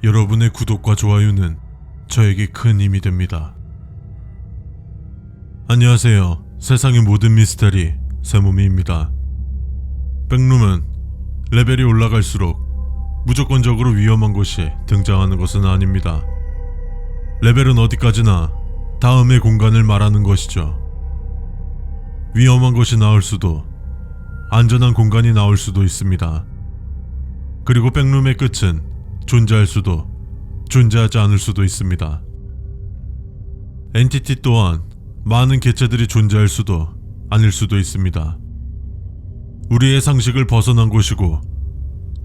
여러분의 구독과 좋아요는 저에게 큰 힘이 됩니다. 안녕하세요. 세상의 모든 미스터리 세모미입니다. 백룸은 레벨이 올라갈수록 무조건적으로 위험한 곳이 등장하는 것은 아닙니다. 레벨은 어디까지나 다음의 공간을 말하는 것이죠. 위험한 곳이 나올 수도 안전한 공간이 나올 수도 있습니다. 그리고 백룸의 끝은 존재할 수도 존재하지 않을 수도 있습니다. 엔티티 또한 많은 개체들이 존재할 수도 아닐 수도 있습니다. 우리의 상식을 벗어난 곳이고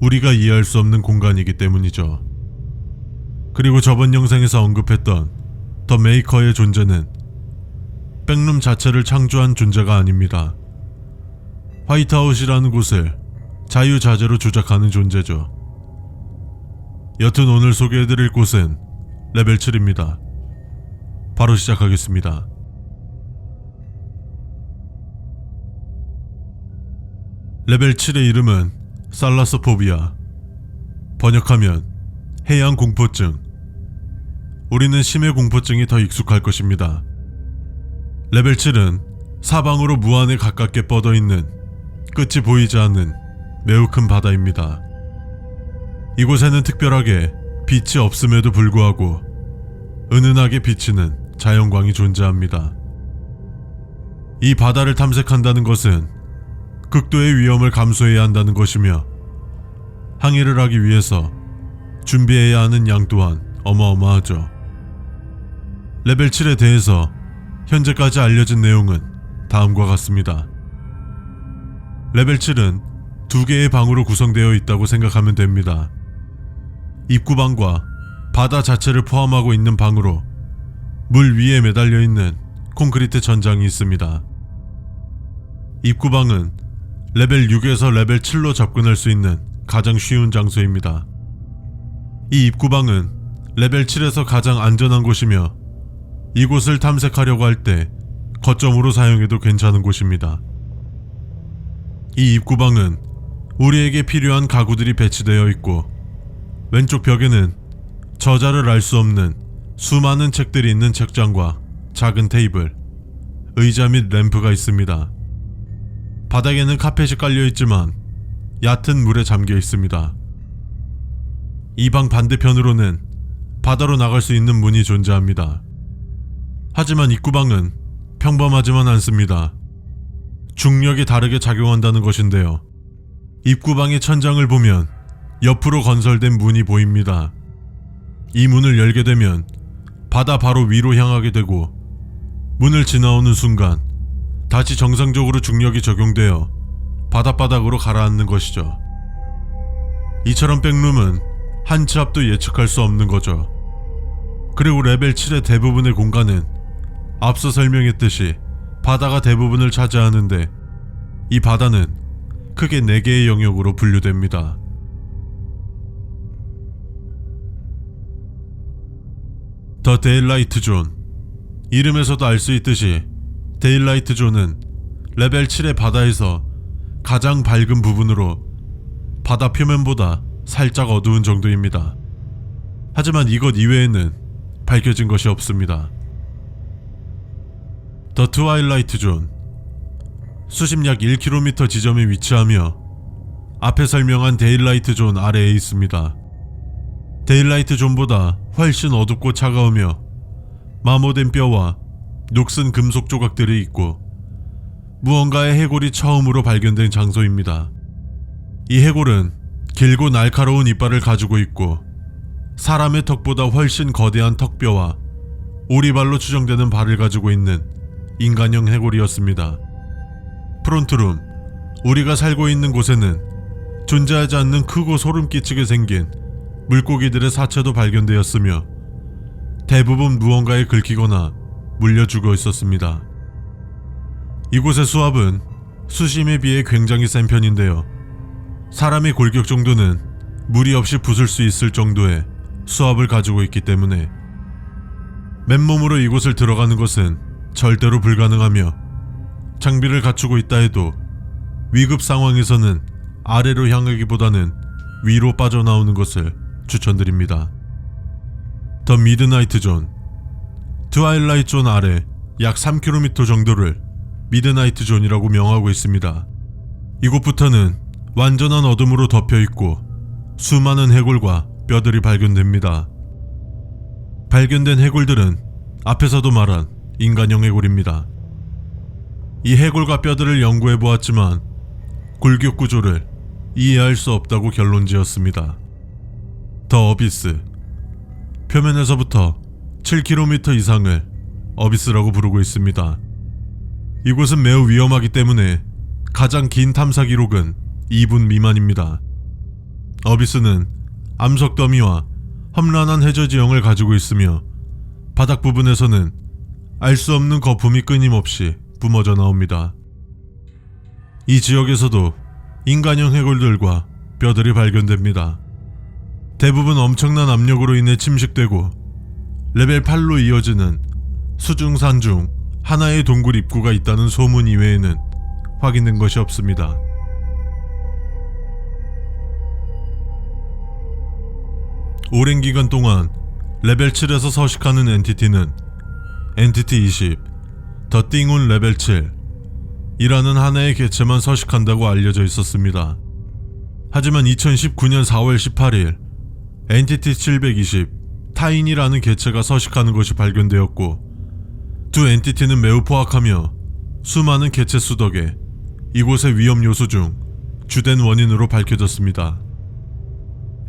우리가 이해할 수 없는 공간이기 때문이죠. 그리고 저번 영상에서 언급했던 더 메이커의 존재는 백룸 자체를 창조한 존재가 아닙니다. 화이트아웃이라는 곳을 자유자재로 조작하는 존재죠. 여튼 오늘 소개해드릴 곳은 레벨 7입니다. 바로 시작하겠습니다. 레벨 7의 이름은 살라소포비아, 번역하면 해양 공포증. 우리는 심해 공포증이 더 익숙할 것입니다. 레벨 7은 사방으로 무한에 가깝게 뻗어있는 끝이 보이지 않는 매우 큰 바다입니다. 이곳에는 특별하게 빛이 없음에도 불구하고 은은하게 비치는 자연광이 존재합니다. 이 바다를 탐색한다는 것은 극도의 위험을 감수해야 한다는 것이며 항해를 하기 위해서 준비해야 하는 양 또한 어마어마하죠. 레벨 7에 대해서 현재까지 알려진 내용은 다음과 같습니다. 레벨 7은 2개의 방으로 구성되어 있다고 생각하면 됩니다. 입구방과 바다 자체를 포함하고 있는 방으로 물 위에 매달려 있는 콘크리트 천장이 있습니다. 입구방은 레벨 6에서 레벨 7로 접근할 수 있는 가장 쉬운 장소입니다. 이 입구방은 레벨 7에서 가장 안전한 곳이며 이곳을 탐색하려고 할 때 거점으로 사용해도 괜찮은 곳입니다. 이 입구방은 우리에게 필요한 가구들이 배치되어 있고 왼쪽 벽에는 저자를 알 수 없는 수많은 책들이 있는 책장과 작은 테이블, 의자 및 램프가 있습니다. 바닥에는 카펫이 깔려 있지만 얕은 물에 잠겨 있습니다. 이 방 반대편으로는 바다로 나갈 수 있는 문이 존재합니다. 하지만 입구방은 평범하지만 않습니다. 중력이 다르게 작용한다는 것인데요. 입구방의 천장을 보면 옆으로 건설된 문이 보입니다. 이 문을 열게 되면 바다 바로 위로 향하게 되고 문을 지나오는 순간 다시 정상적으로 중력이 적용되어 바닷바닥으로 가라앉는 것이죠. 이처럼 백룸은 한 치 앞도 예측할 수 없는 거죠. 그리고 레벨 7의 대부분의 공간은 앞서 설명했듯이 바다가 대부분을 차지하는데 이 바다는 크게 4개의 영역으로 분류됩니다. 더 데일라이트 존. 이름에서도 알 수 있듯이 데일라이트 존은 레벨 7의 바다에서 가장 밝은 부분으로 바다 표면보다 살짝 어두운 정도입니다. 하지만 이것 이외에는 밝혀진 것이 없습니다. 더 트와일라이트 존. 수심 약 1km 지점에 위치하며 앞에 설명한 데일라이트 존 아래에 있습니다. 데일라이트 존보다 훨씬 어둡고 차가우며 마모된 뼈와 녹슨 금속 조각들이 있고 무언가의 해골이 처음으로 발견된 장소입니다. 이 해골은 길고 날카로운 이빨을 가지고 있고 사람의 턱보다 훨씬 거대한 턱뼈와 오리발로 추정되는 발을 가지고 있는 인간형 해골이었습니다. 프론트룸, 우리가 살고 있는 곳에는 존재하지 않는 크고 소름 끼치게 생긴 물고기들의 사체도 발견되었으며 대부분 무언가에 긁히거나 물려 죽어 있었습니다. 이곳의 수압은 수심에 비해 굉장히 센 편인데요. 사람의 골격 정도는 무리 없이 부술 수 있을 정도의 수압을 가지고 있기 때문에 맨몸으로 이곳을 들어가는 것은 절대로 불가능하며 장비를 갖추고 있다 해도 위급 상황에서는 아래로 향하기보다는 위로 빠져나오는 것을 추천드립니다. 더 미드나이트 존, 트와일라이트 존 아래 약 3km 정도를 미드나이트 존이라고 명하고 있습니다. 이곳부터는 완전한 어둠으로 덮여있고 수많은 해골과 뼈들이 발견됩니다. 발견된 해골들은 앞에서도 말한 인간형 해골입니다. 이 해골과 뼈들을 연구해보았지만 골격 구조를 이해할 수 없다고 결론지었습니다. 더 어비스, 표면에서부터 7km 이상을 어비스라고 부르고 있습니다. 이곳은 매우 위험하기 때문에 가장 긴 탐사 기록은 2분 미만입니다. 어비스는 암석 더미와 험난한 해저 지형을 가지고 있으며 바닥 부분에서는 알 수 없는 거품이 끊임없이 뿜어져 나옵니다. 이 지역에서도 인간형 해골들과 뼈들이 발견됩니다. 대부분 엄청난 압력으로 인해 침식되고 레벨 8로 이어지는 수중산 중 하나의 동굴 입구가 있다는 소문 이외에는 확인된 것이 없습니다. 오랜 기간 동안 레벨 7에서 서식하는 엔티티는 엔티티 20, 더 띵운 레벨 7 이라는 하나의 개체만 서식한다고 알려져 있었습니다. 하지만 2019년 4월 18일 엔티티 720 타인이라는 개체가 서식하는 것이 발견되었고, 두 엔티티는 매우 포악하며 수많은 개체 수 덕에 이곳의 위험 요소 중 주된 원인으로 밝혀졌습니다.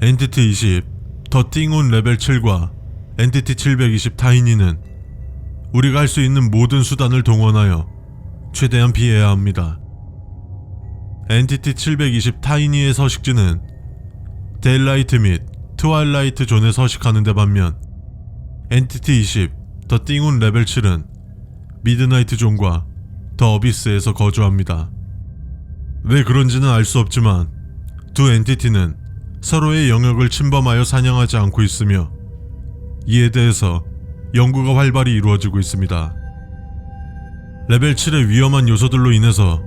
엔티티 20 더 띵운 레벨 7과 엔티티 720 타이니는 우리가 할 수 있는 모든 수단을 동원하여 최대한 피해야 합니다. 엔티티 720 타이니의 서식지는 데일라이트 및 트와일라이트 존에 서식하는 데 반면 엔티티 20 더 띵운 레벨 7은 미드나이트 존과 더 어비스에서 거주합니다. 왜 그런지는 알 수 없지만 두 엔티티는 서로의 영역을 침범하여 사냥하지 않고 있으며 이에 대해서 연구가 활발히 이루어지고 있습니다. 레벨 7의 위험한 요소들로 인해서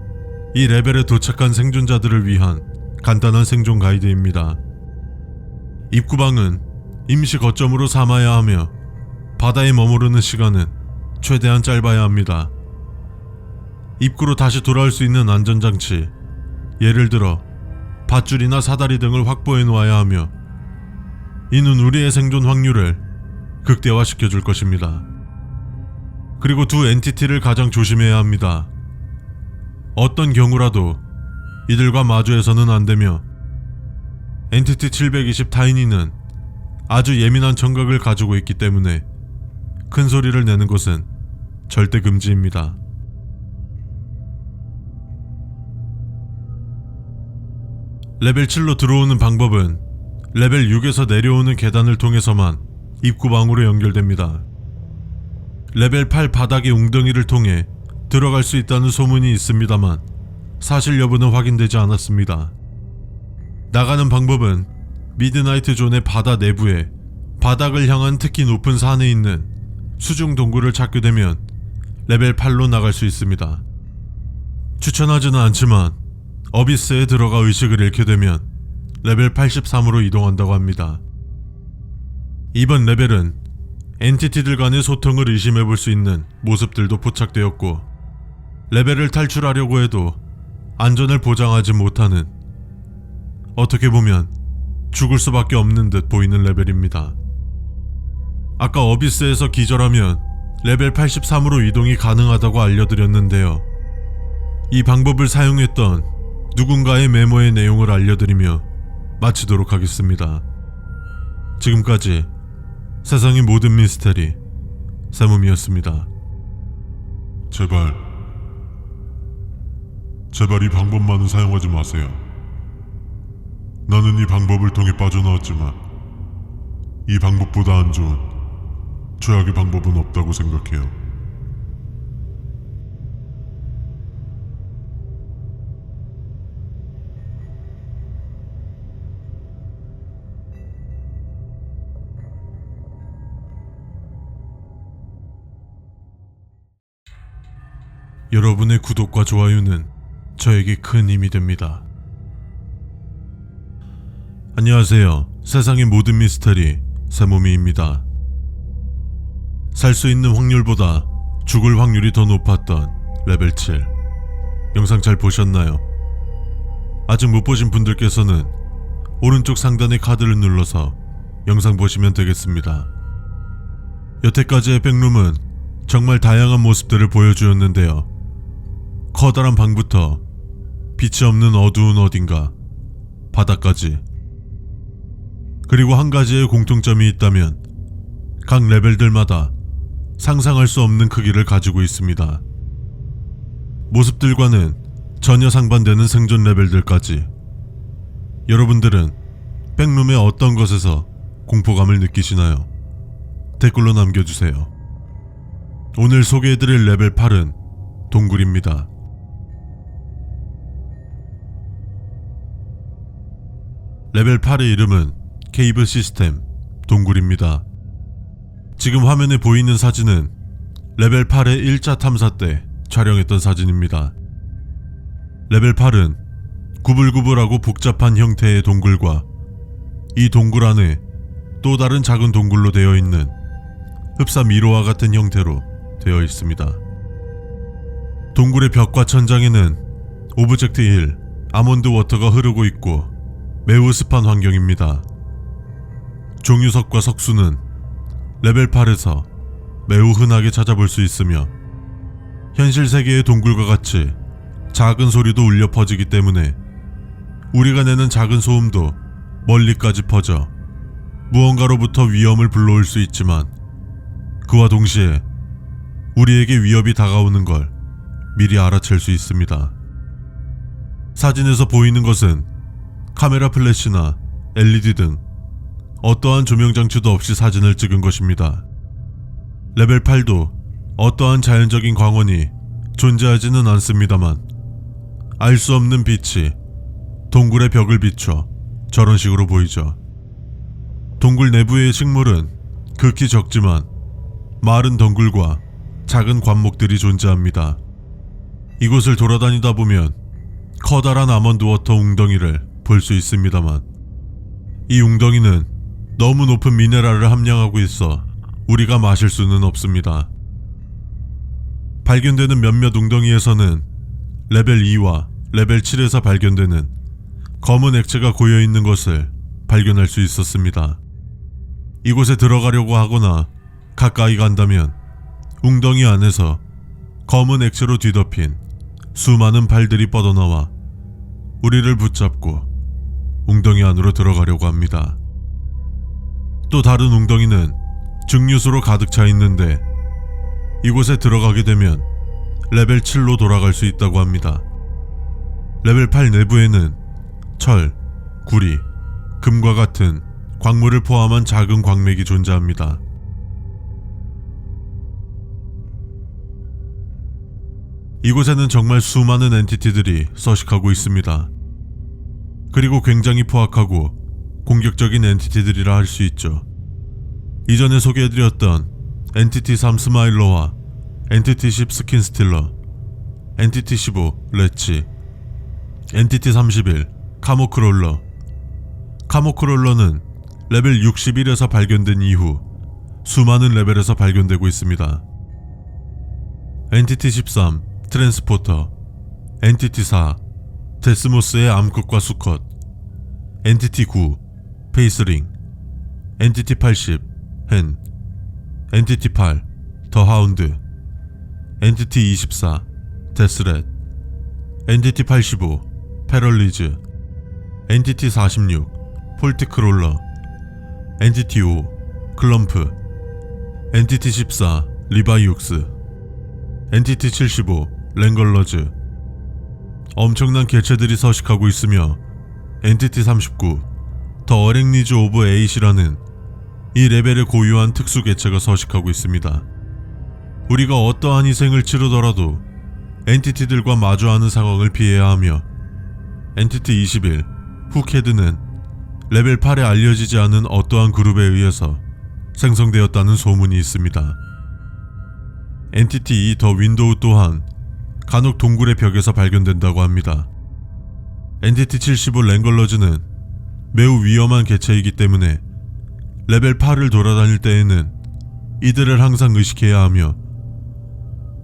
이 레벨에 도착한 생존자들을 위한 간단한 생존 가이드입니다. 입구방은 임시 거점으로 삼아야 하며 바다에 머무르는 시간은 최대한 짧아야 합니다. 입구로 다시 돌아올 수 있는 안전장치, 예를 들어 밧줄이나 사다리 등을 확보해 놓아야 하며 이는 우리의 생존 확률을 극대화시켜 줄 것입니다. 그리고 두 엔티티를 가장 조심해야 합니다. 어떤 경우라도 이들과 마주해서는 안 되며 엔티티 720 타이니는 아주 예민한 청각을 가지고 있기 때문에 큰 소리를 내는 것은 절대 금지입니다. 레벨 7로 들어오는 방법은 레벨 6에서 내려오는 계단을 통해서만 입구방으로 연결됩니다. 레벨 8 바닥의 웅덩이를 통해 들어갈 수 있다는 소문이 있습니다만 사실 여부는 확인되지 않았습니다. 나가는 방법은 미드나이트 존의 바다 내부에 바닥을 향한 특히 높은 산에 있는 수중 동굴을 찾게 되면 레벨 8로 나갈 수 있습니다. 추천하지는 않지만 어비스에 들어가 의식을 잃게 되면 레벨 83으로 이동한다고 합니다. 이번 레벨은 엔티티들 간의 소통을 의심해볼 수 있는 모습들도 포착되었고, 레벨을 탈출하려고 해도 안전을 보장하지 못하는, 어떻게 보면 죽을 수밖에 없는 듯 보이는 레벨입니다. 아까 어비스에서 기절하면 레벨 83으로 이동이 가능하다고 알려드렸는데요. 이 방법을 사용했던 누군가의 메모의 내용을 알려드리며 마치도록 하겠습니다. 지금까지 세상의 모든 미스테리 세몸이었습니다. 제발 이 방법만은 사용하지 마세요. 나는 이 방법을 통해 빠져나왔지만 이 방법보다 안 좋은 최악의 방법은 없다고 생각해요. 여러분의 구독과 좋아요는 저에게 큰 힘이 됩니다. 안녕하세요. 세상의 모든 미스터리 세모미입니다. 살 수 있는 확률보다 죽을 확률이 더 높았던 레벨 7. 영상 잘 보셨나요? 아직 못 보신 분들께서는 오른쪽 상단의 카드를 눌러서 영상 보시면 되겠습니다. 여태까지의 백룸은 정말 다양한 모습들을 보여주었는데요. 커다란 방부터 빛이 없는 어두운 어딘가, 바닥까지. 그리고 한 가지의 공통점이 있다면 각 레벨들마다 상상할 수 없는 크기를 가지고 있습니다. 모습들과는 전혀 상반되는 생존 레벨들까지. 여러분들은 백룸의 어떤 것에서 공포감을 느끼시나요? 댓글로 남겨주세요. 오늘 소개해드릴 레벨 8은 동굴입니다. 레벨 8의 이름은 케이브 시스템 동굴입니다. 지금 화면에 보이는 사진은 레벨 8의 1차 탐사 때 촬영했던 사진입니다. 레벨 8은 구불구불하고 복잡한 형태의 동굴과 이 동굴 안에 또 다른 작은 동굴로 되어 있는 흡사 미로와 같은 형태로 되어 있습니다. 동굴의 벽과 천장에는 오브젝트 힐, 아몬드 워터가 흐르고 있고 매우 습한 환경입니다. 종유석과 석수는 레벨 8에서 매우 흔하게 찾아볼 수 있으며 현실 세계의 동굴과 같이 작은 소리도 울려 퍼지기 때문에 우리가 내는 작은 소음도 멀리까지 퍼져 무언가로부터 위험을 불러올 수 있지만 그와 동시에 우리에게 위협이 다가오는 걸 미리 알아챌 수 있습니다. 사진에서 보이는 것은 카메라 플래시나 LED 등 어떠한 조명 장치도 없이 사진을 찍은 것입니다. 레벨 8도 어떠한 자연적인 광원이 존재하지는 않습니다만 알 수 없는 빛이 동굴의 벽을 비춰 저런 식으로 보이죠. 동굴 내부의 식물은 극히 적지만 마른 덩굴과 작은 관목들이 존재합니다. 이곳을 돌아다니다 보면 커다란 아몬드 워터 웅덩이를 볼 수 있습니다만 이 웅덩이는 너무 높은 미네랄을 함량하고 있어 우리가 마실 수는 없습니다. 발견되는 몇몇 웅덩이에서는 레벨 2와 레벨 7에서 발견되는 검은 액체가 고여있는 것을 발견할 수 있었습니다. 이곳에 들어가려고 하거나 가까이 간다면 웅덩이 안에서 검은 액체로 뒤덮인 수많은 발들이 뻗어나와 우리를 붙잡고 웅덩이 안으로 들어가려고 합니다. 또 다른 웅덩이는 증류수로 가득 차 있는데 이곳에 들어가게 되면 레벨 7로 돌아갈 수 있다고 합니다. 레벨 8 내부에는 철, 구리, 금과 같은 광물을 포함한 작은 광맥이 존재합니다. 이곳에는 정말 수많은 엔티티들이 서식하고 있습니다. 그리고 굉장히 포악하고 공격적인 엔티티들이라 할 수 있죠. 이전에 소개해드렸던 엔티티 3 스마일러와 엔티티 10 스킨 스틸러, 엔티티 15 레치, 엔티티 31 카모크롤러. 카모크롤러는 레벨 61에서 발견된 이후 수많은 레벨에서 발견되고 있습니다. 엔티티 13 트랜스포터, 엔티티 4 데스모스의 암컷과 수컷, 엔티티 9 페이스링, 엔티티 80 헨, 엔티티 8 더 하운드, 엔티티 24 데스렛, 엔티티 85 패럴리즈, 엔티티 46 폴티크롤러, 엔티티 5 클럼프, 엔티티 14 리바이옥스, 엔티티 75 랭걸러즈. 엄청난 개체들이 서식하고 있으며 엔티티 39 더 어랭리즈 오브 에잇이라는 이 레벨의 고유한 특수 개체가 서식하고 있습니다. 우리가 어떠한 희생을 치르더라도 엔티티들과 마주하는 상황을 피해야 하며 엔티티 21 훅헤드는 레벨 8에 알려지지 않은 어떠한 그룹에 의해서 생성되었다는 소문이 있습니다. 엔티티 2 더 윈도우 또한 간혹 동굴의 벽에서 발견된다고 합니다. 엔티티 75 랭걸러즈는 매우 위험한 개체이기 때문에 레벨 8을 돌아다닐 때에는 이들을 항상 의식해야 하며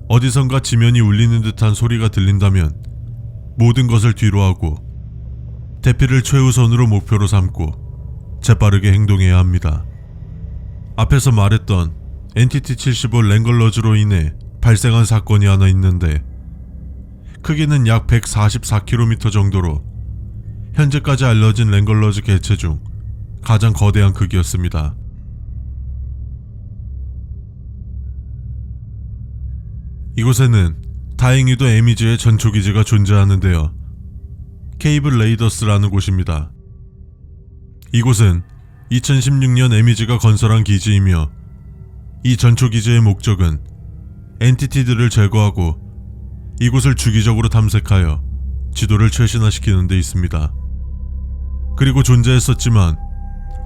어디선가 지면이 울리는 듯한 소리가 들린다면 모든 것을 뒤로하고 대피를 최우선으로 목표로 삼고 재빠르게 행동해야 합니다. 앞에서 말했던 엔티티 75 랭글러즈로 인해 발생한 사건이 하나 있는데 크기는 약 144km 정도로 현재까지 알려진 랭글러즈 개체 중 가장 거대한 크기였습니다. 이곳에는 다행히도 에미즈의 전초기지가 존재하는데요. 케이브 레이더스라는 곳입니다. 이곳은 2016년 에미즈가 건설한 기지이며 이 전초기지의 목적은 엔티티들을 제거하고 이곳을 주기적으로 탐색하여 지도를 최신화시키는 데 있습니다. 그리고 존재했었지만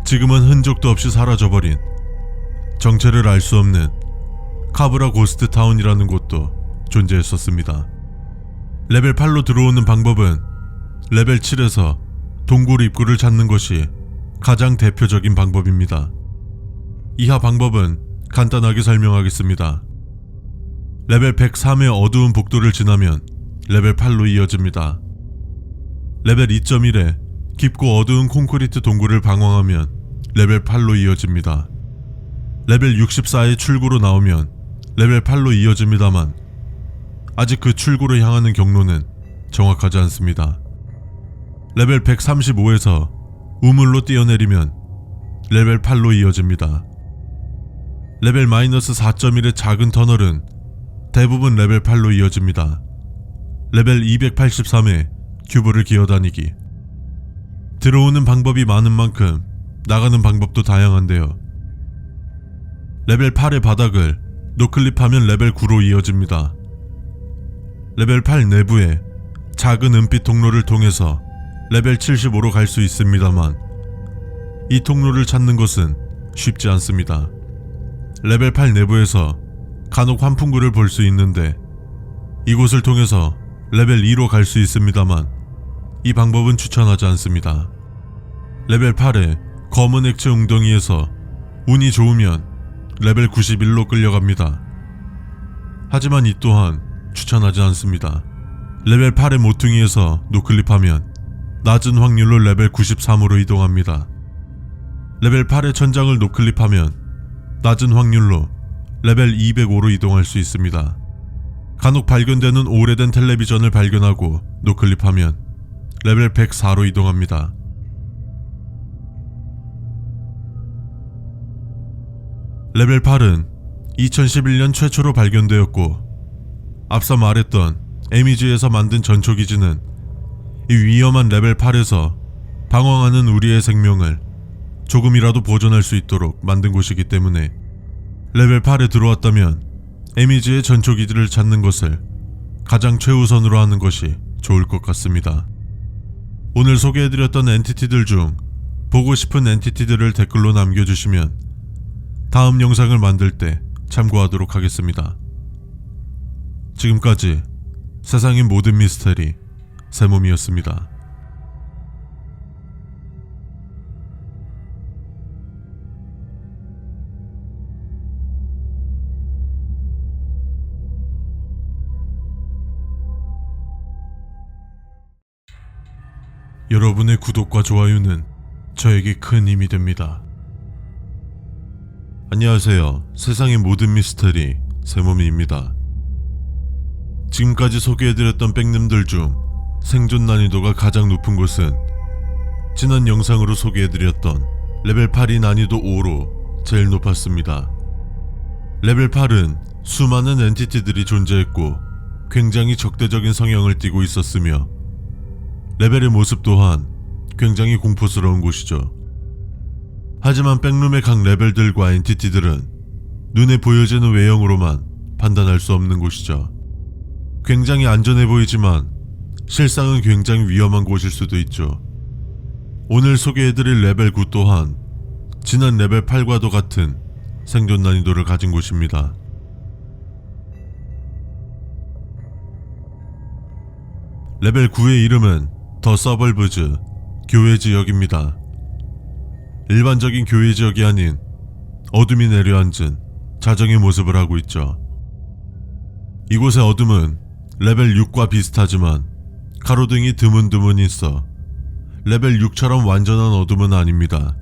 지금은 흔적도 없이 사라져버린 정체를 알 수 없는 카브라 고스트 타운이라는 곳도 존재했었습니다. 레벨 8로 들어오는 방법은 레벨 7에서 동굴 입구를 찾는 것이 가장 대표적인 방법입니다. 이하 방법은 간단하게 설명하겠습니다. 레벨 103의 어두운 복도를 지나면 레벨 8로 이어집니다. 레벨 2.1에 깊고 어두운 콘크리트 동굴을 방황하면 레벨 8로 이어집니다. 레벨 64의 출구로 나오면 레벨 8로 이어집니다만 아직 그 출구를 향하는 경로는 정확하지 않습니다. 레벨 135에서 우물로 뛰어내리면 레벨 8로 이어집니다. 레벨 마이너스 4.1의 작은 터널은 대부분 레벨 8로 이어집니다. 레벨 283에 큐브를 기어다니기. 들어오는 방법이 많은 만큼 나가는 방법도 다양한데요. 레벨 8의 바닥을 노클립하면 레벨 9로 이어집니다. 레벨 8 내부에 작은 은빛 통로를 통해서 레벨 75로 갈 수 있습니다만 이 통로를 찾는 것은 쉽지 않습니다. 레벨 8 내부에서 간혹 환풍구를 볼 수 있는데 이곳을 통해서 레벨 2로 갈 수 있습니다만 이 방법은 추천하지 않습니다. 레벨 8의 검은 액체 웅덩이에서 운이 좋으면 레벨 91로 끌려갑니다. 하지만 이 또한 추천하지 않습니다. 레벨 8의 모퉁이에서 노클립하면 낮은 확률로 레벨 93으로 이동합니다. 레벨 8의 천장을 노클립하면 낮은 확률로 레벨 205로 이동할 수 있습니다. 간혹 발견되는 오래된 텔레비전을 발견하고 노클립하면 레벨 104로 이동합니다. 레벨 8은 2011년 최초로 발견되었고 앞서 말했던 에미즈에서 만든 전초기지는 이 위험한 레벨 8에서 방황하는 우리의 생명을 조금이라도 보존할 수 있도록 만든 곳이기 때문에 레벨 8에 들어왔다면 에미즈의 전초기지를 찾는 것을 가장 최우선으로 하는 것이 좋을 것 같습니다. 오늘 소개해드렸던 엔티티들 중 보고 싶은 엔티티들을 댓글로 남겨주시면 다음 영상을 만들 때 참고하도록 하겠습니다. 지금까지 세상의 모든 미스테리 세몸이었습니다. 여러분의 구독과 좋아요는 저에게 큰 힘이 됩니다. 안녕하세요. 세상의 모든 미스터리 세모미입니다. 지금까지 소개해드렸던 백님들 중 생존 난이도가 가장 높은 곳은 지난 영상으로 소개해드렸던 레벨 8이 난이도 5로 제일 높았습니다. 레벨 8은 수많은 엔티티들이 존재했고 굉장히 적대적인 성향을 띠고 있었으며 레벨의 모습 또한 굉장히 공포스러운 곳이죠. 하지만 백룸의 각 레벨들과 엔티티들은 눈에 보여지는 외형으로만 판단할 수 없는 곳이죠. 굉장히 안전해 보이지만 실상은 굉장히 위험한 곳일 수도 있죠. 오늘 소개해드릴 레벨 9 또한 지난 레벨 8과도 같은 생존 난이도를 가진 곳입니다. 레벨 9의 이름은 더 서벌브즈 교외 지역입니다. 일반적인 교외 지역이 아닌 어둠이 내려앉은 자정의 모습을 하고 있죠. 이곳의 어둠은 레벨 6과 비슷하지만 가로등이 드문드문 있어 레벨 6처럼 완전한 어둠은 아닙니다.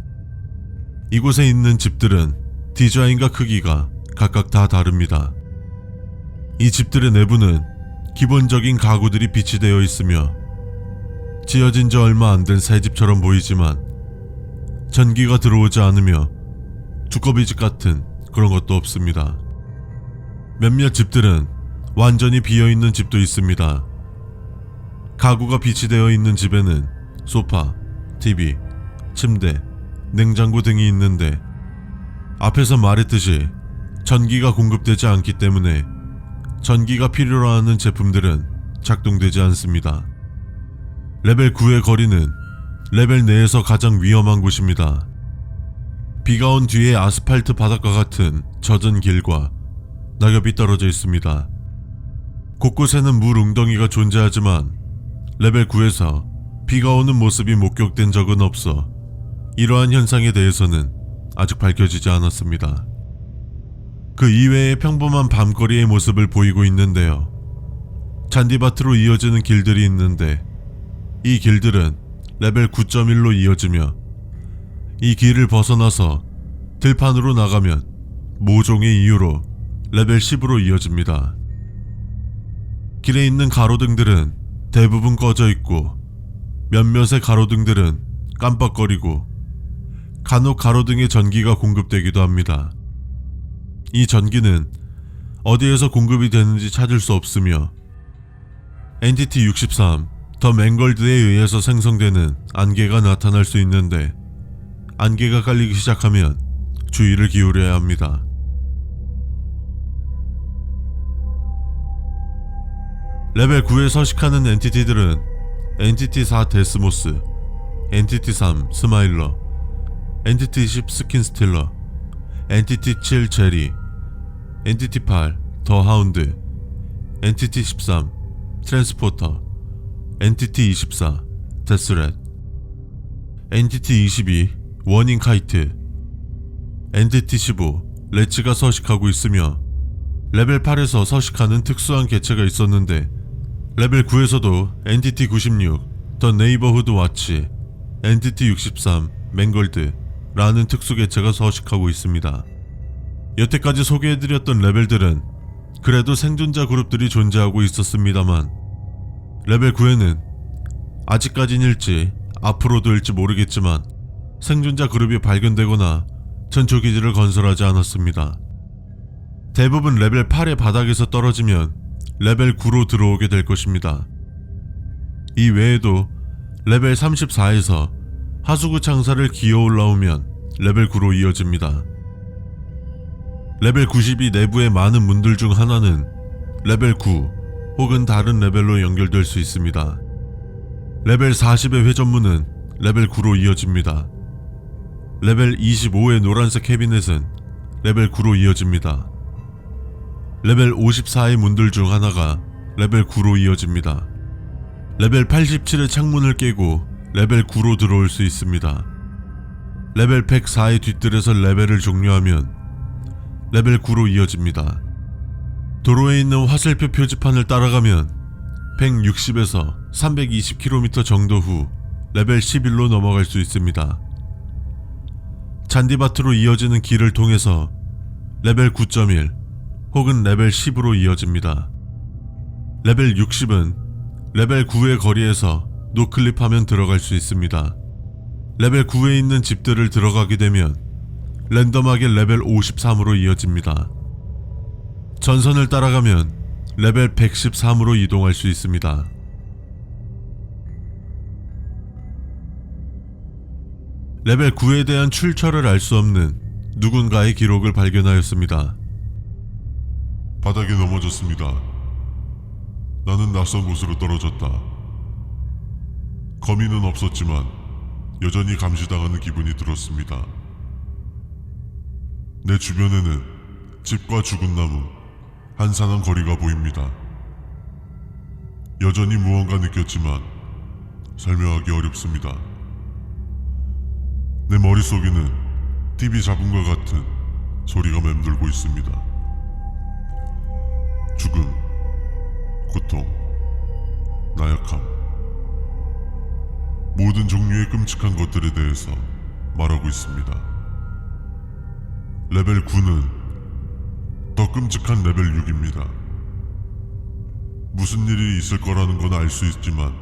이곳에 있는 집들은 디자인과 크기가 각각 다 다릅니다. 이 집들의 내부는 기본적인 가구들이 비치되어 있으며 지어진 지 얼마 안 된 새 집처럼 보이지만 전기가 들어오지 않으며 두꺼비집 같은 그런 것도 없습니다. 몇몇 집들은 완전히 비어있는 집도 있습니다. 가구가 비치되어 있는 집에는 소파, TV, 침대, 냉장고 등이 있는데 앞에서 말했듯이 전기가 공급되지 않기 때문에 전기가 필요로 하는 제품들은 작동되지 않습니다. 레벨 9의 거리는 레벨 내에서 가장 위험한 곳입니다. 비가 온 뒤에 아스팔트 바닥과 같은 젖은 길과 낙엽이 떨어져 있습니다. 곳곳에는 물 웅덩이가 존재하지만 레벨 9에서 비가 오는 모습이 목격된 적은 없어 이러한 현상에 대해서는 아직 밝혀지지 않았습니다. 그 이외의 평범한 밤거리의 모습을 보이고 있는데요. 잔디밭으로 이어지는 길들이 있는데 이 길들은 레벨 9.1로 이어지며 이 길을 벗어나서 들판으로 나가면 모종의 이유로 레벨 10으로 이어집니다. 길에 있는 가로등들은 대부분 꺼져 있고 몇몇의 가로등들은 깜빡거리고 간혹 가로등에 전기가 공급되기도 합니다. 이 전기는 어디에서 공급이 되는지 찾을 수 없으며 엔티티 63, 더 맹걸드에 의해서 생성되는 안개가 나타날 수 있는데 안개가 깔리기 시작하면 주의를 기울여야 합니다. 레벨 9에 서식하는 엔티티들은 엔티티 4 데스모스, 엔티티 3 스마일러, 엔티티 10 스킨스틸러, 엔티티 7 제리, 엔티티 8 더 하운드, 엔티티 13 트랜스포터, 엔티티 24 데스렛, 엔티티 22 워닝 카이트, 엔티티 15 레츠가 서식하고 있으며 레벨 8에서 서식하는 특수한 개체가 있었는데 레벨 9에서도 엔티티 96 더 네이버후드 와치, 엔티티 63 맹걸드 라는 특수 개체가 서식하고 있습니다. 여태까지 소개해드렸던 레벨들은 그래도 생존자 그룹들이 존재하고 있었습니다만 레벨 9에는 아직까지는일지 앞으로도일지 모르겠지만 생존자 그룹이 발견되거나 전초기지를 건설하지 않았습니다. 대부분 레벨 8의 바닥에서 떨어지면 레벨 9로 들어오게 될 것입니다. 이 외에도 레벨 34에서 하수구 창사를 기어 올라오면 레벨 9로 이어집니다. 레벨 92 내부의 많은 문들 중 하나는 레벨 9 혹은 다른 레벨로 연결될 수 있습니다. 레벨 40의 회전문은 레벨 9로 이어집니다. 레벨 25의 노란색 캐비넷은 레벨 9로 이어집니다. 레벨 54의 문들 중 하나가 레벨 9로 이어집니다. 레벨 87의 창문을 깨고 레벨 9로 들어올 수 있습니다. 레벨 104의 뒷뜰에서 레벨을 종료하면 레벨 9로 이어집니다. 도로에 있는 화살표 표지판을 따라가면 160에서 320km 정도 후 레벨 11로 넘어갈 수 있습니다. 잔디밭으로 이어지는 길을 통해서 레벨 9.1 혹은 레벨 10으로 이어집니다. 레벨 60은 레벨 9의 거리에서 노클립하면 들어갈 수 있습니다. 레벨 9에 있는 집들을 들어가게 되면 랜덤하게 레벨 53으로 이어집니다. 전선을 따라가면 레벨 113으로 이동할 수 있습니다. 레벨 9에 대한 출처를 알 수 없는 누군가의 기록을 발견하였습니다. 바닥에 넘어졌습니다. 나는 낯선 곳으로 떨어졌다. 거미는 없었지만 여전히 감시당하는 기분이 들었습니다. 내 주변에는 집과 죽은 나무, 한산한 거리가 보입니다. 여전히 무언가 느꼈지만 설명하기 어렵습니다. 내 머릿속에는 TV 잡음과 같은 소리가 맴돌고 있습니다. 죽음, 고통, 나약함, 모든 종류의 끔찍한 것들에 대해서 말하고 있습니다. 레벨 9는 더 끔찍한 레벨 6입니다. 무슨 일이 있을 거라는 건 알 수 있지만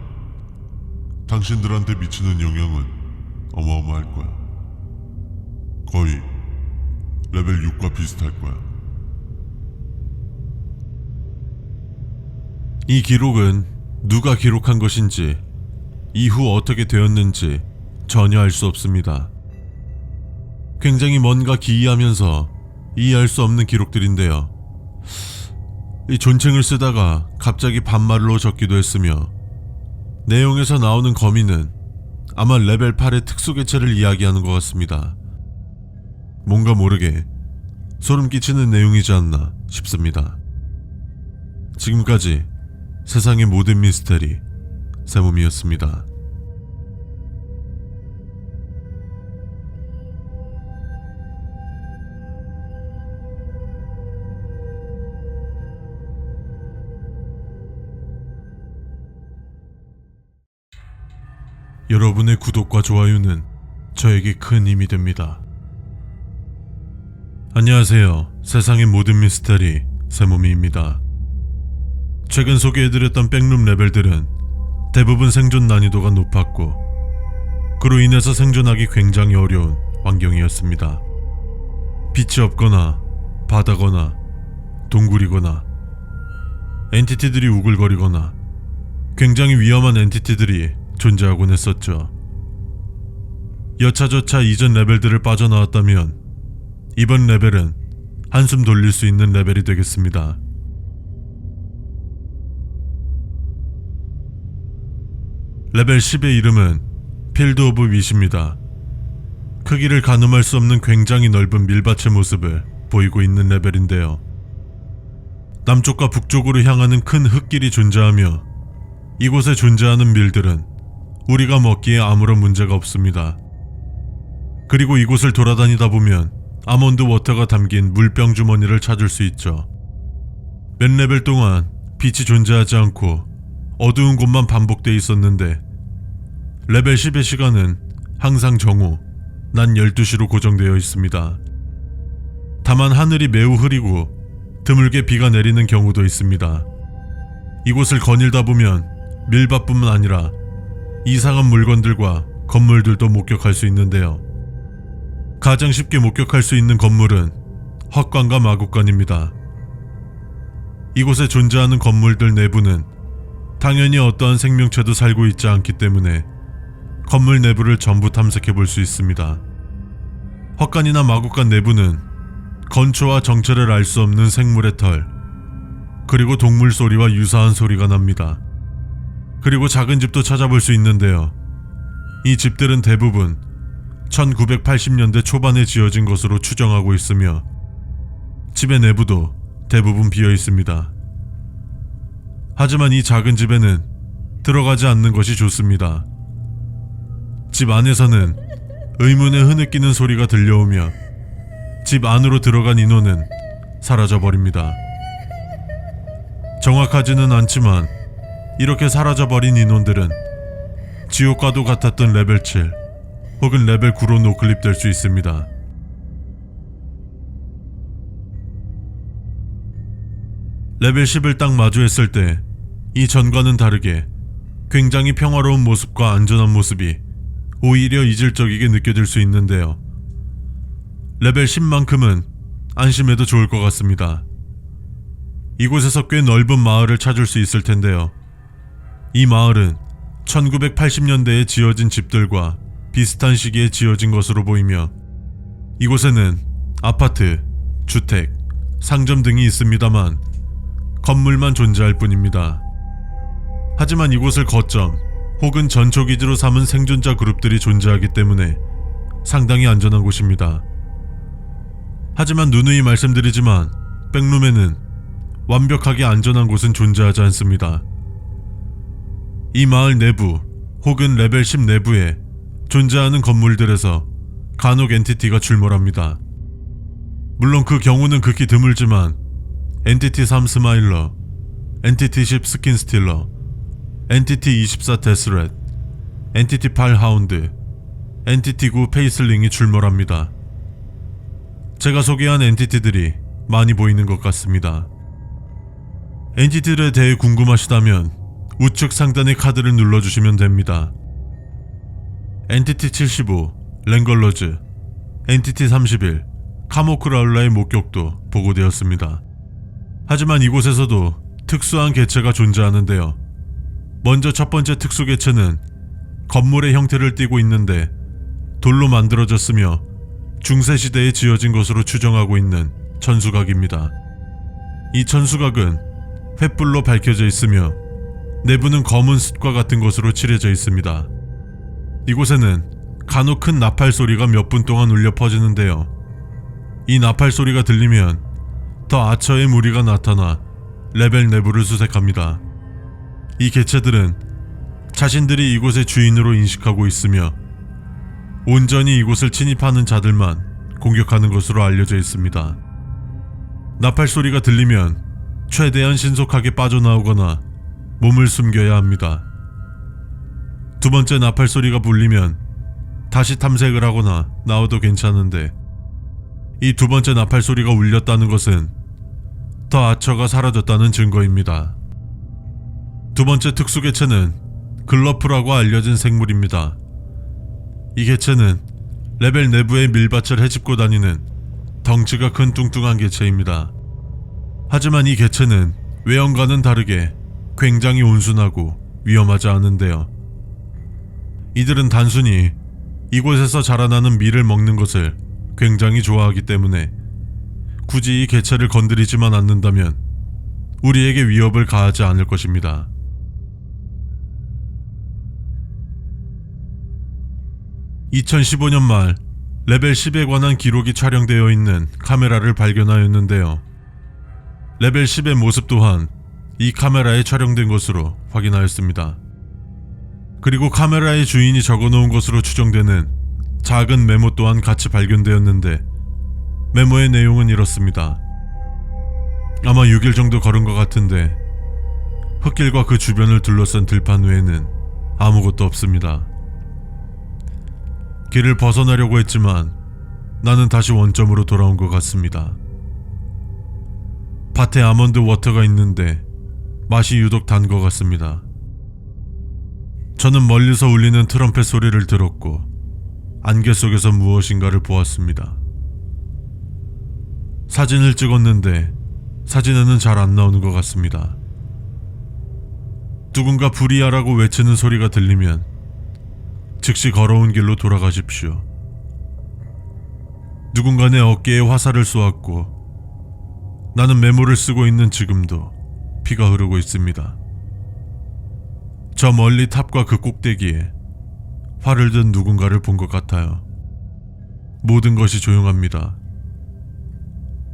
당신들한테 미치는 영향은 어마어마할 거야. 거의 레벨 6과 비슷할 거야. 이 기록은 누가 기록한 것인지, 이후 어떻게 되었는지 전혀 알 수 없습니다. 굉장히 뭔가 기이하면서 이해할 수 없는 기록들인데요. 이 존칭을 쓰다가 갑자기 반말로 적기도 했으며, 내용에서 나오는 거미는 아마 레벨 8의 특수개체를 이야기하는 것 같습니다. 뭔가 모르게 소름 끼치는 내용이지 않나 싶습니다. 지금까지 세상의 모든 미스테리 세몸이었습니다. 여러분의 구독과 좋아요는 저에게 큰 힘이 됩니다. 안녕하세요. 세상의 모든 미스테리 세모미입니다. 최근 소개해드렸던 백룸 레벨들은 대부분 생존 난이도가 높았고, 그로 인해서 생존하기 굉장히 어려운 환경이었습니다. 빛이 없거나 바다거나 동굴이거나 엔티티들이 우글거리거나 굉장히 위험한 엔티티들이 존재하곤 했었죠. 여차저차 이전 레벨들을 빠져나왔다면 이번 레벨은 한숨 돌릴 수 있는 레벨이 되겠습니다. 레벨 10의 이름은 필드 오브 윗입니다. 크기를 가늠할 수 없는 굉장히 넓은 밀밭의 모습을 보이고 있는 레벨인데요. 남쪽과 북쪽으로 향하는 큰 흙길이 존재하며, 이곳에 존재하는 밀들은 우리가 먹기에 아무런 문제가 없습니다. 그리고 이곳을 돌아다니다 보면 아몬드 워터가 담긴 물병 주머니를 찾을 수 있죠. 몇 레벨 동안 빛이 존재하지 않고 어두운 곳만 반복돼 있었는데, 레벨 10의 시간은 항상 정오 낮 12시로 고정되어 있습니다. 다만 하늘이 매우 흐리고 드물게 비가 내리는 경우도 있습니다. 이곳을 거닐다 보면 밀밭뿐만 아니라 이상한 물건들과 건물들도 목격할 수 있는데요. 가장 쉽게 목격할 수 있는 건물은 헛관과 마국관입니다. 이곳에 존재하는 건물들 내부는 당연히 어떠한 생명체도 살고 있지 않기 때문에 건물 내부를 전부 탐색해 볼 수 있습니다. 헛관이나 마국관 내부는 건초와 정체를 알 수 없는 생물의 털, 그리고 동물 소리와 유사한 소리가 납니다. 그리고 작은 집도 찾아볼 수 있는데요. 이 집들은 대부분 1980년대 초반에 지어진 것으로 추정하고 있으며, 집의 내부도 대부분 비어 있습니다. 하지만 이 작은 집에는 들어가지 않는 것이 좋습니다. 집 안에서는 의문의 흐느끼는 소리가 들려오며, 집 안으로 들어간 인원은 사라져버립니다. 정확하지는 않지만 이렇게 사라져버린 인원들은 지옥과도 같았던 레벨 7 혹은 레벨 9로 노클립될 수 있습니다. 레벨 10을 딱 마주했을 때 이 전과는 다르게 굉장히 평화로운 모습과 안전한 모습이 오히려 이질적이게 느껴질 수 있는데요. 레벨 10만큼은 안심해도 좋을 것 같습니다. 이곳에서 꽤 넓은 마을을 찾을 수 있을 텐데요. 이 마을은 1980년대에 지어진 집들과 비슷한 시기에 지어진 것으로 보이며, 이곳에는 아파트, 주택, 상점 등이 있습니다만 건물만 존재할 뿐입니다. 하지만 이곳을 거점 혹은 전초기지로 삼은 생존자 그룹들이 존재하기 때문에 상당히 안전한 곳입니다. 하지만 누누이 말씀드리지만 백룸에는 완벽하게 안전한 곳은 존재하지 않습니다. 이 마을 내부 혹은 레벨 10 내부에 존재하는 건물들에서 간혹 엔티티가 출몰합니다. 물론 그 경우는 극히 드물지만 엔티티 3 스마일러, 엔티티 10 스킨 스틸러, 엔티티 24 데스렛, 엔티티 8 하운드, 엔티티 9 페이슬링이 출몰합니다. 제가 소개한 엔티티들이 많이 보이는 것 같습니다. 엔티티들에 대해 궁금하시다면 우측 상단의 카드를 눌러주시면 됩니다. 엔티티 75, 랭걸러즈, 엔티티 31, 카모크라울라의 목격도 보고되었습니다. 하지만 이곳에서도 특수한 개체가 존재하는데요. 먼저 첫 번째 특수 개체는 건물의 형태를 띠고 있는데 돌로 만들어졌으며 중세시대에 지어진 것으로 추정하고 있는 천수각입니다. 이 천수각은 횃불로 밝혀져 있으며 내부는 검은 숯과 같은 것으로 칠해져 있습니다. 이곳에는 간혹 큰 나팔 소리가 몇 분 동안 울려 퍼지는데요. 이 나팔 소리가 들리면 더 아처의 무리가 나타나 레벨 내부를 수색합니다. 이 개체들은 자신들이 이곳의 주인으로 인식하고 있으며 온전히 이곳을 침입하는 자들만 공격하는 것으로 알려져 있습니다. 나팔 소리가 들리면 최대한 신속하게 빠져나오거나 몸을 숨겨야 합니다. 두 번째 나팔 소리가 울리면 다시 탐색을 하거나 나와도 괜찮은데 이 두 번째 나팔 소리가 울렸다는 것은 더 아처가 사라졌다는 증거입니다. 두 번째 특수 개체는 글러프라고 알려진 생물입니다. 이 개체는 레벨 내부의 밀밭을 헤집고 다니는 덩치가 큰 뚱뚱한 개체입니다. 하지만 이 개체는 외형과는 다르게 굉장히 온순하고 위험하지 않은데요. 이들은 단순히 이곳에서 자라나는 밀을 먹는 것을 굉장히 좋아하기 때문에 굳이 이 개체를 건드리지만 않는다면 우리에게 위협을 가하지 않을 것입니다. (2015년) 말 레벨 10에 관한 기록이 촬영되어 있는 카메라를 발견하였는데요. 레벨 10의 모습 또한 이 카메라에 촬영된 것으로 확인하였습니다. 그리고 카메라의 주인이 적어놓은 것으로 추정되는 작은 메모 또한 같이 발견되었는데 메모의 내용은 이렇습니다. 아마 6일 정도 걸은 것 같은데 흙길과 그 주변을 둘러싼 들판 외에는 아무것도 없습니다. 길을 벗어나려고 했지만 나는 다시 원점으로 돌아온 것 같습니다. 밭에 아몬드 워터가 있는데 맛이 유독 단 것 같습니다. 저는 멀리서 울리는 트럼펫 소리를 들었고 안개 속에서 무엇인가를 보았습니다. 사진을 찍었는데 사진에는 잘 안 나오는 것 같습니다. 누군가 불이야라고 외치는 소리가 들리면 즉시 걸어온 길로 돌아가십시오. 누군가 내 어깨에 화살을 쏘았고 나는 메모를 쓰고 있는 지금도 피가 흐르고 있습니다. 저 멀리 탑과 그 꼭대기에 활을 든 누군가를 본 것 같아요. 모든 것이 조용합니다.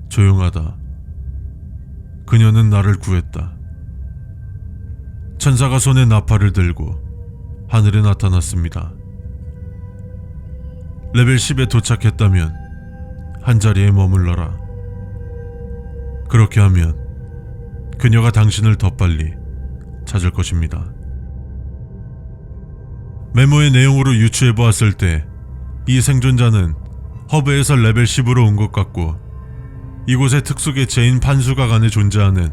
조용하다. 그녀는 나를 구했다. 천사가 손에 나팔을 들고 하늘에 나타났습니다. 레벨 10에 도착했다면 한자리에 머물러라. 그렇게 하면 그녀가 당신을 더 빨리 찾을 것입니다. 메모의 내용으로 유추해보았을 때 이 생존자는 허브에서 레벨 10으로 온 것 같고 이곳의 특수개체인 판수각 안에 존재하는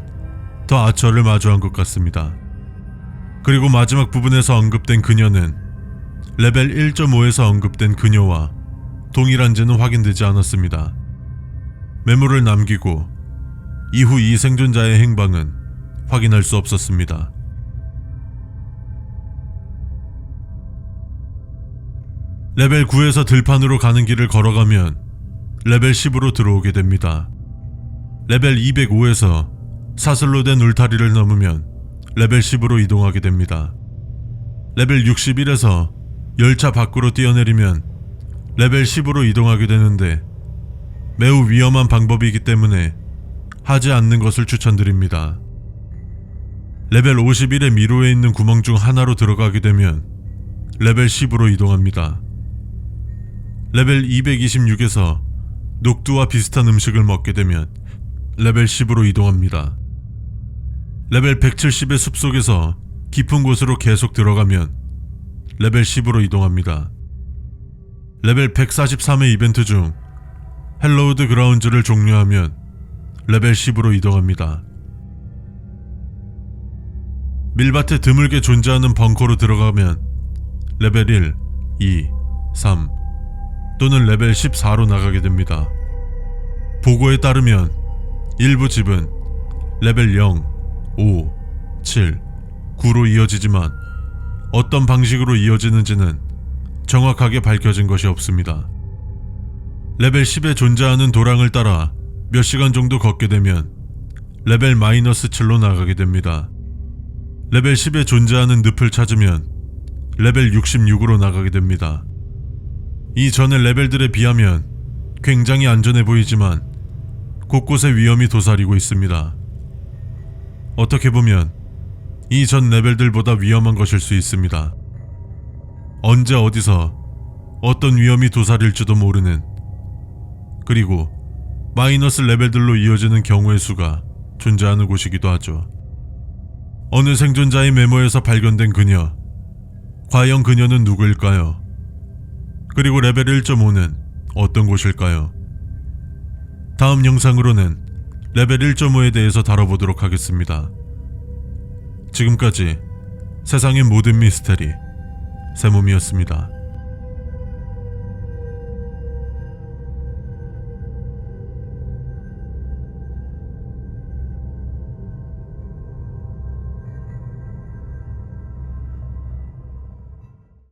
더 아처를 마주한 것 같습니다. 그리고 마지막 부분에서 언급된 그녀는 레벨 1.5에서 언급된 그녀와 동일한지는 확인되지 않았습니다. 메모를 남기고 이후 이 생존자의 행방은 확인할 수 없었습니다. 레벨 9에서 들판으로 가는 길을 걸어가면 레벨 10으로 들어오게 됩니다. 레벨 205에서 사슬로 된 울타리를 넘으면 레벨 10으로 이동하게 됩니다. 레벨 61에서 열차 밖으로 뛰어내리면 레벨 10으로 이동하게 되는데 매우 위험한 방법이기 때문에 하지 않는 것을 추천드립니다. 레벨 51의 미로에 있는 구멍 중 하나로 들어가게 되면 레벨 10으로 이동합니다. 레벨 226에서 녹두와 비슷한 음식을 먹게 되면 레벨 10으로 이동합니다. 레벨 170의 숲속에서 깊은 곳으로 계속 들어가면 레벨 10으로 이동합니다. 레벨 143의 이벤트 중 헬로우드 그라운즈를 종료하면 레벨 10으로 이동합니다. 밀밭에 드물게 존재하는 벙커로 들어가면 레벨 1, 2, 3 또는 레벨 14로 나가게 됩니다. 보고에 따르면 일부 집은 레벨 0, 5, 7, 9로 이어지지만 어떤 방식으로 이어지는지는 정확하게 밝혀진 것이 없습니다. 레벨 10에 존재하는 도랑을 따라 몇 시간 정도 걷게 되면 레벨 마이너스 7로 나가게 됩니다. 레벨 10에 존재하는 늪을 찾으면 레벨 66으로 나가게 됩니다. 이전의 레벨들에 비하면 굉장히 안전해 보이지만 곳곳에 위험이 도사리고 있습니다. 어떻게 보면 이전 레벨들보다 위험한 것일 수 있습니다. 언제 어디서 어떤 위험이 도사릴지도 모르는, 그리고 마이너스 레벨들로 이어지는 경우의 수가 존재하는 곳이기도 하죠. 어느 생존자의 메모에서 발견된 그녀, 과연 그녀는 누구일까요? 그리고 레벨 1.5는 어떤 곳일까요? 다음 영상으로는 레벨 1.5에 대해서 다뤄보도록 하겠습니다. 지금까지 세상의 모든 미스테리 세몸이었습니다.